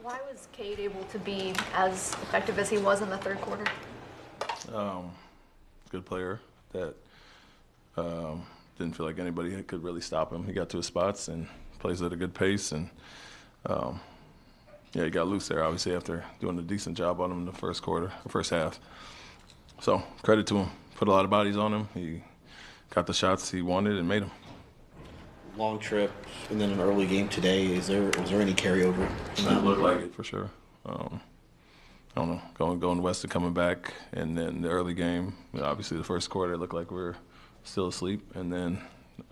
Why was Cade able to be as effective as he was in the third quarter? Good player that didn't feel like anybody could really stop him. He got to his spots and plays at a good pace, and he got loose there, obviously, after doing a decent job on him in the first half. So credit to him. Put a lot of bodies on him. He got the shots he wanted and made them. Long trip and then an early game today. Was there any carryover? It looked like it for sure. I don't know, going west and coming back, and then the early game. Obviously, the first quarter it looked like we were still asleep, and then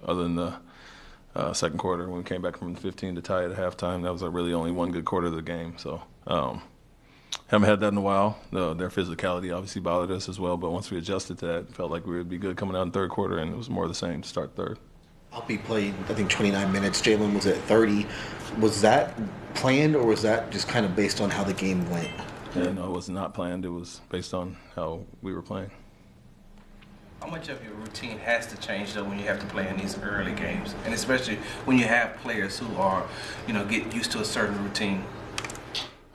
other than the second quarter when we came back from 15 to tie at halftime, that was really only one good quarter of the game. So haven't had that in a while. Their physicality obviously bothered us as well, but once we adjusted to that, it felt like we would be good coming out in third quarter, and it was more of the same to start third. Alpi played, I think, 29 minutes. Jalen was at 30. Was that planned, or was that just kind of based on how the game went? Yeah, no, it was not planned. It was based on how we were playing. How much of your routine has to change, though, when you have to play in these early games, and especially when you have players who are, get used to a certain routine?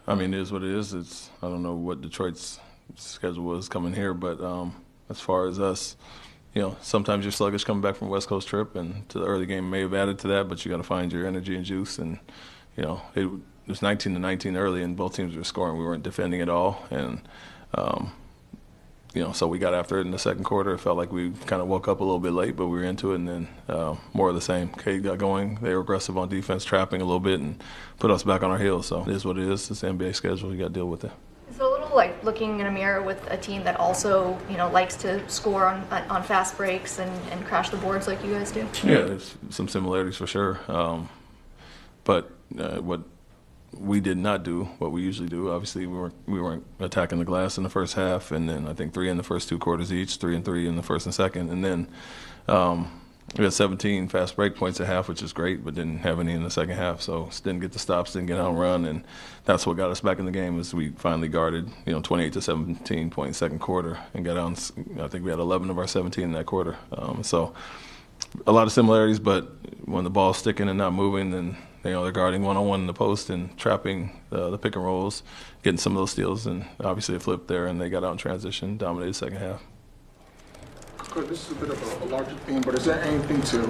I mean, it is what it is. I don't know what Detroit's schedule was coming here, but as far as us, sometimes you're sluggish coming back from a West Coast trip, and to the early game may have added to that, but you got to find your energy and juice. And it was 19-19 early, and both teams were scoring. We weren't defending at all, and so we got after it in the second quarter. It felt like we kind of woke up a little bit late, but we were into it, and then more of the same. Cade got going. They were aggressive on defense, trapping a little bit, and put us back on our heels. So it is what it is. It's the NBA schedule. You got to deal with it. Is it a little like looking in a mirror with a team that also, likes to score on fast breaks and crash the boards like you guys do? Yeah, there's some similarities for sure. But what we did not do, what we usually do, obviously we weren't attacking the glass in the first half, and then I think 3 in the first 2 quarters each, 3 and 3 in the first and second, and then we had 17 fast break points at half, which is great, but didn't have any in the second half. So didn't get the stops, didn't get out and run, and that's what got us back in the game. Is we finally guarded, 28-17 point second quarter, and got out. I think we had 11 of our 17 in that quarter. So a lot of similarities, but when the ball's sticking and not moving, then they're guarding one-on-one in the post and trapping the pick and rolls, getting some of those steals, and obviously it flipped there, and they got out in transition, dominated the second half. This is a bit of a larger theme, but is there anything to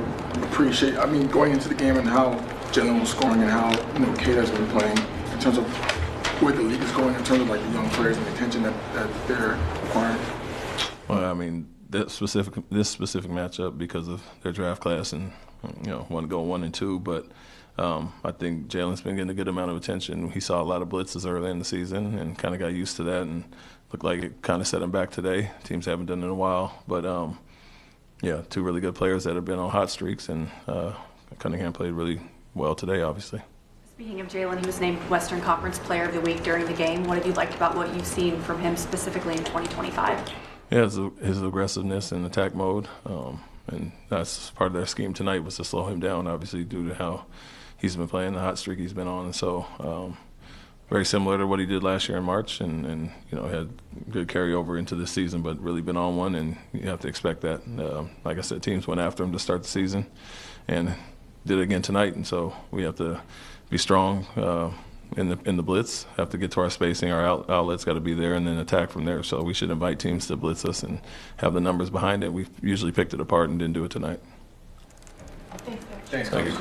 appreciate? I mean, going into the game and how Jalen was scoring and how Cade has been playing in terms of where the league is going in terms of like the young players and the attention that they're acquiring. Well, I mean, this specific matchup because of their draft class and want to go 1 and 2, but I think Jalen's been getting a good amount of attention. He saw a lot of blitzes early in the season and kind of got used to that, and looked like it kind of set him back today. Teams haven't done it in a while, but 2 really good players that have been on hot streaks, and Cunningham played really well today, obviously. Speaking of Jalen, he was named Western Conference Player of the Week during the game. What have you liked about what you've seen from him specifically in 2025? Yeah, his aggressiveness and attack mode, and that's part of their scheme tonight was to slow him down, obviously, due to how he's been playing, the hot streak he's been on. And so very similar to what he did last year in March, and had good carryover into this season, but really been on one, and you have to expect that. Like I said, teams went after him to start the season and did it again tonight, and so we have to be strong in the blitz, have to get to our spacing, our outlets got to be there, and then attack from there. So we should invite teams to blitz us and have the numbers behind it. We've usually picked it apart and didn't do it tonight. Thanks. Thank you.